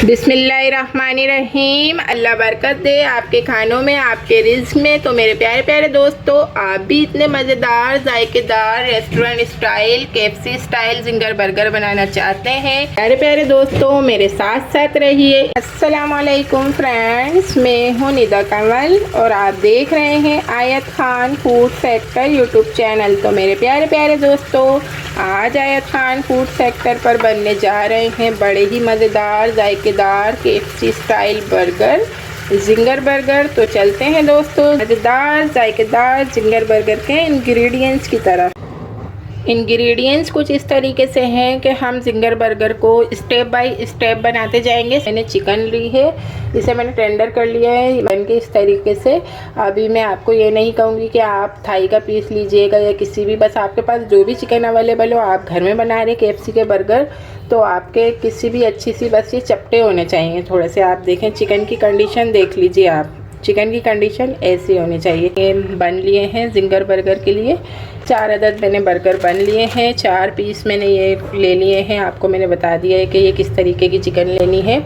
बिस्मिल्लाहिर्रहमानिर्रहीम। अल्लाह बरकत दे आपके खानों में, आपके रिज़्क में। तो मेरे प्यारे प्यारे दोस्तों, आप भी इतने मज़ेदार जायकेदार restaurant style KFC style zinger burger बनाना चाहते हैं? प्यारे प्यारे दोस्तों, मेरे साथ साथ रहिए। अस्सलाम वालेकुम फ्रेंड्स, मैं हूँ निदा कमल और आप देख रहे हैं आयत Khan food sector YouTube channel. तो मेरे प्यारे प्यारे दोस्तों, आज आयत खान फूड सेक्टर पर बनने जा रहे हैं बड़े ही मज़ेदार जायकेदार KFC style burger, ginger burger. तो चलते हैं दोस्तों मज़ेदार जायकेदार जिंगर बर्गर के इंग्रेडिएंट्स की तरफ। इंग्रेडिएंट्स कुछ इस तरीके से हैं कि हम जिंगर बर्गर को स्टेप बाय स्टेप बनाते जाएंगे। मैंने चिकन ली है, इसे मैंने टेंडर कर लिया है बन के इस तरीके से। अभी मैं आपको ये नहीं कहूँगी कि आप थाई का पीस लीजिएगा या किसी भी, बस आपके पास जो भी चिकन अवेलेबल हो, आप घर में बना रहे KFC के बर्गर, तो आपके किसी भी अच्छी सी, बस ये चपटे होने चाहिए थोड़े से। आप देखें चिकन की कंडीशन देख लीजिए, आप चिकन की कंडीशन ऐसी होनी चाहिए। ये बन लिए हैं जिंगर बर्गर के लिए 4 अदद मैंने बर्गर बन लिए हैं। 4 पीस मैंने ये ले लिए हैं। आपको मैंने बता दिया है कि ये किस तरीके की चिकन लेनी है।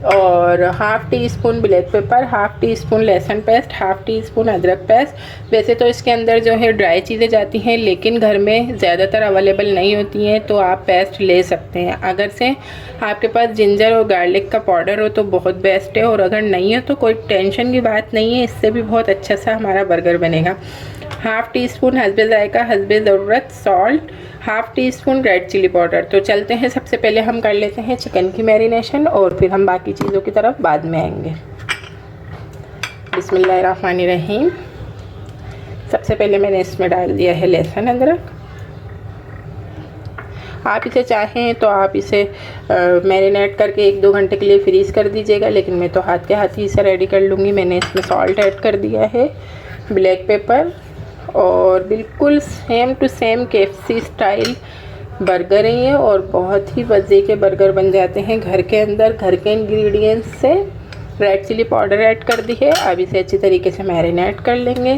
और half tea spoon black pepper, half tea spoon लहसुन पेस्ट, हाफ़ टी स्पून अदरक पेस्ट। वैसे तो इसके अंदर जो है ड्राई चीज़ें जाती हैं, लेकिन घर में ज़्यादातर अवेलेबल नहीं होती हैं, तो आप पेस्ट ले सकते हैं। अगर से आपके पास जिंजर और गार्लिक का पाउडर हो तो बहुत बेस्ट है, और अगर नहीं हो तो कोई टेंशन की बात नहीं है, इससे भी बहुत अच्छा सा हमारा बर्गर बनेगा। हाफ़ टी स्पून हस्बे ज़ायका हस्बे ज़रूरत salt, half teaspoon red chilli powder. तो चलते हैं, सबसे पहले हम कर लेते हैं चिकन की मैरिनेशन और फिर हम बाकी चीज़ों की तरफ बाद में आएंगे। बिस्मिल्लाहिर्रहमानिर्रहीम। सबसे पहले मैंने इसमें डाल दिया है लहसुन अदरक। आप इसे चाहें तो आप इसे मैरिनेट करके 1-2 घंटे के लिए फ्रीज़ कर दीजिएगा, लेकिन मैं तो हाथ के हाथ ही इसे रेडी कर लूँगी। मैंने इसमें सॉल्ट ऐड कर दिया है, ब्लैक पेपर, और बिल्कुल same to same KFC style burger है ये, और बहुत ही मज़े के बर्गर बन जाते हैं घर के अंदर, घर के इंग्रेडिएंट्स से। रेड चिली पाउडर ऐड कर दी है। अब इसे अच्छी तरीके से मैरिनेट कर लेंगे।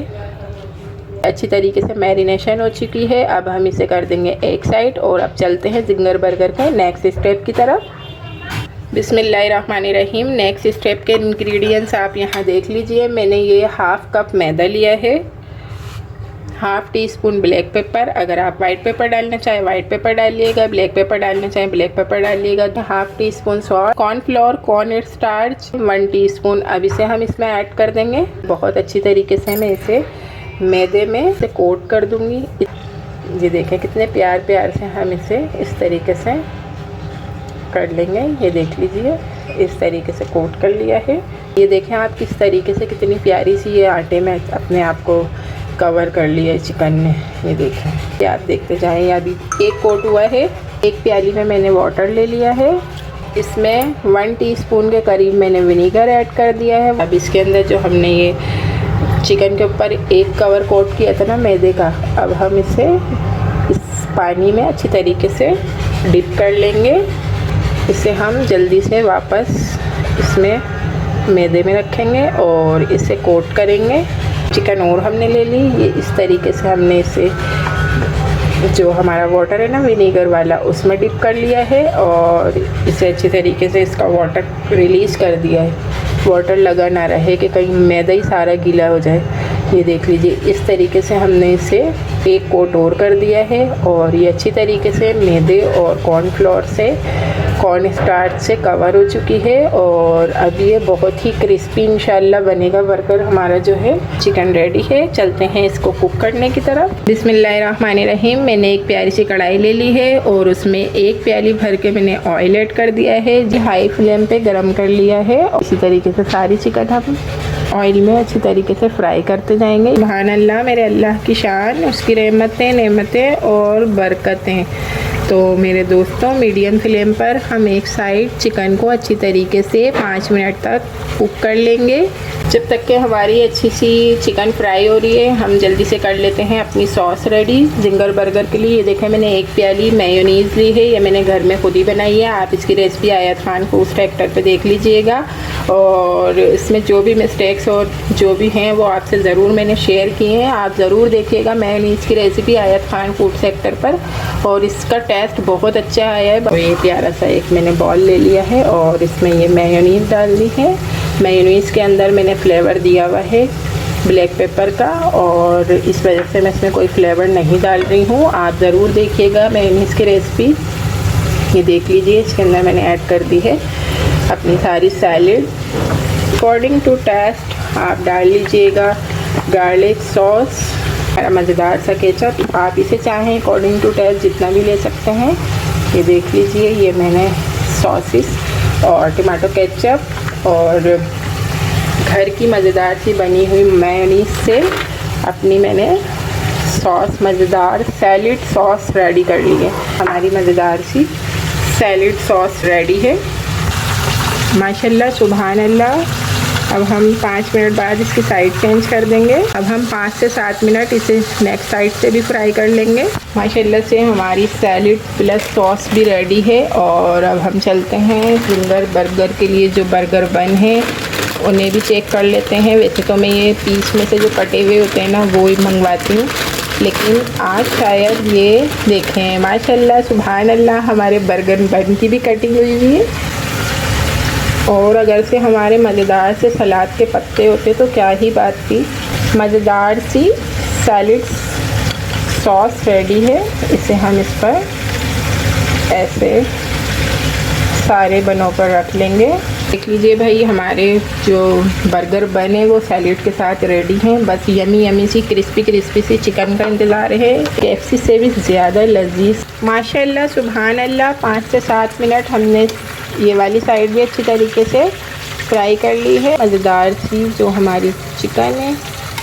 अच्छी तरीके से मैरिनेशन हो चुकी है। अब हम इसे कर देंगे एक साइड, और अब चलते हैं जिंगर बर्गर के नेक्स्ट स्टेप की तरफ। बिस्मिल्लाहिर्रहमानिर्रहीम। नेक्स्ट स्टेप के इंग्रेडिएंट्स आप यहाँ देख लीजिए। मैंने ये हाफ़ कप मैदा लिया है, half tea spoon black pepper, अगर आप वाइट पेपर डालना चाहें वाइट पेपर डालिएगा, ब्लैक पेपर डालना चाहें ब्लैक पेपर डालिएगा। तो half tea spoon salt, cornflour, corn starch 1 teaspoon. अब इसे हम इसमें ऐड कर देंगे। बहुत अच्छी तरीके से मैं इसे मैदे में इसे कोट कर दूंगी। ये देखें कितने प्यार प्यार से हम इसे इस तरीके से कर लेंगे। ये देख लीजिए, इस तरीके से कोट कर लिया है। ये देखें आप किस तरीके से, कितनी प्यारी सी ये आटे में अपने आप को कवर कर लिया है चिकन ने। ये देखें, ये आप देखते जाएं। अभी एक कोट हुआ है। एक प्याली में मैंने वाटर ले लिया है। इसमें 1 टीस्पून के करीब मैंने विनीगर ऐड कर दिया है। अब इसके अंदर जो हमने ये चिकन के ऊपर एक कवर कोट किया था ना मैदे का, अब हम इसे इस पानी में अच्छी तरीके से डिप कर लेंगे। इसे हम जल्दी से वापस इसमें मैदे में रखेंगे और इसे कोट करेंगे। चिकन और हमने ले ली। ये इस तरीके से हमने इसे, जो हमारा वाटर है ना विनीगर वाला, उसमें डिप कर लिया है और इसे अच्छी तरीके से इसका वाटर रिलीज़ कर दिया है। वाटर लगा ना रहे कि कहीं मैदा ही सारा गीला हो जाए। ये देख लीजिए, इस तरीके से हमने इसे एक कोट और कर दिया है, और ये अच्छी तरीके से मैदे और कॉर्नफ्लोर से, कॉर्न स्टार्च से कवर हो चुकी है। और अब ये बहुत ही क्रिस्पी इंशाल्लाह बनेगा बर्गर हमारा जो है। चिकन रेडी है। चलते हैं इसको कुक करने की तरफ। बिस्मिल्लाहिर्रहमानिर्रहीम। मैंने एक प्यारी सी कढ़ाई ले ली है और उसमें 1 प्याली भर के मैंने ऑयल ऐड कर दिया है। जी हाई फ्लेम पे गरम कर लिया है। इसी तरीके से सारी चिकन हम ऑयल में अच्छी तरीके से फ्राई करते जाएंगे। सुभान अल्लाह, मेरे अल्लाह की शान, उसकी रहमतें, नेमतें और बरकतें। तो मेरे दोस्तों, मीडियम फ्लेम पर हम एक साइड चिकन को अच्छी तरीके से 5 मिनट तक कुक कर लेंगे। जब तक कि हमारी अच्छी सी चिकन फ्राई हो रही है, हम जल्दी से कर लेते हैं अपनी सॉस रेडी जिंगर बर्गर के लिए। ये देखें, मैंने 1 प्याली मेयोनीज़ ली है। ये मैंने घर में खुद ही बनाई है। आप इसकी रेसिपी आयत खान फूड सेक्टर पे देख लीजिएगा। और इसमें जो भी मिस्टेक्स और जो भी हैं वो आपसे ज़रूर मैंने शेयर किए हैं। आप ज़रूर देखिएगा मेयोनीज़ की रेसिपी आयत खान फूड सेक्टर पर, और इसका टेस्ट बहुत अच्छा आया है। तो ये प्यारा सा एक मैंने बॉल ले लिया है और इसमें ये मेयोनीज़ डाल दी है। मेयोनीज़ के अंदर मैंने फ्लेवर दिया हुआ है ब्लैक पेपर का, और इस वजह से मैं इसमें कोई फ्लेवर नहीं डाल रही हूँ। आप ज़रूर देखिएगा मेयोनीज़ की रेसिपी। ये देख लीजिए, इसके अंदर मैंने ऐड कर दी है अपनी सारी सैलेड। अकॉर्डिंग टू टेस्ट आप डाल लीजिएगा गार्लिक सॉस, मज़ेदार सा केचप। आप इसे चाहें अकॉर्डिंग टू टेस्ट जितना भी ले सकते हैं। ये देख लीजिए, ये मैंने सॉसेस और टमाटो केचप और घर की मज़ेदार सी बनी हुई मेयोनीज़ से अपनी मैंने सॉस, मज़ेदार सैलेड सॉस रेडी कर ली है। हमारी मज़ेदार सी सैलेड सॉस रेडी है माशाल्लाह, सुभान अल्लाह। अब हम 5 मिनट बाद इसकी साइड चेंज कर देंगे। अब हम 5 से 7 मिनट इसे नेक्स्ट साइड से भी फ्राई कर लेंगे। माशाल्लाह से हमारी सैलेड प्लस सॉस भी रेडी है। और अब हम चलते हैं फिंगर बर्गर के लिए। जो बर्गर बन है उन्हें भी चेक कर लेते हैं। वैसे तो मैं ये पीस में से जो कटे हुए होते हैं ना वो ही मंगवाती हूँ, लेकिन आज शायद ये देखें माशाल्लाह सुभान अल्लाह हमारे बर्गर बन की भी कटिंग हुई हुई है। और अगर से हमारे मज़ेदार से सलाद के पत्ते होते तो क्या ही बात थी। मज़ेदार सी सैलेड सॉस रेडी है। इसे हम इस पर ऐसे सारे बनोकर रख लेंगे। देख लीजिए भाई, हमारे जो बर्गर बने वो सैलेड के साथ रेडी हैं। बस यमी यमी सी क्रिस्पी सी चिकन का इंतज़ार है। KFC से भी ज़्यादा लजीज माशाल्लाह सुभान अल्लाह। 5 से 7 मिनट हमने ये वाली साइड भी अच्छी तरीके से फ्राई कर ली है। मज़ेदार सी जो हमारी चिकन है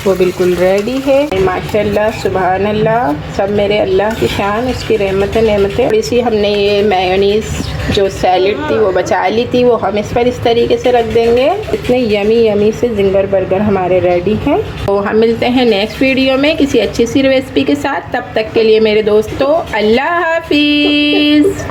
वो बिल्कुल रेडी है माशाल्लाह सुभान अल्लाह। सब मेरे अल्लाह की शान, उसकी रहमतें नेमतें। थोड़ी सी हमने ये मेयोनीज़ जो सैलेड थी वो बचा ली थी, वो हम इस पर इस तरीके से रख देंगे। इतने यमी यमी से जिंगर बर्गर हमारे रेडी हैं। तो हम मिलते हैं नेक्स्ट वीडियो में किसी अच्छी सी रेसिपी के साथ। तब तक के लिए मेरे दोस्तों अल्लाह हाफिज़।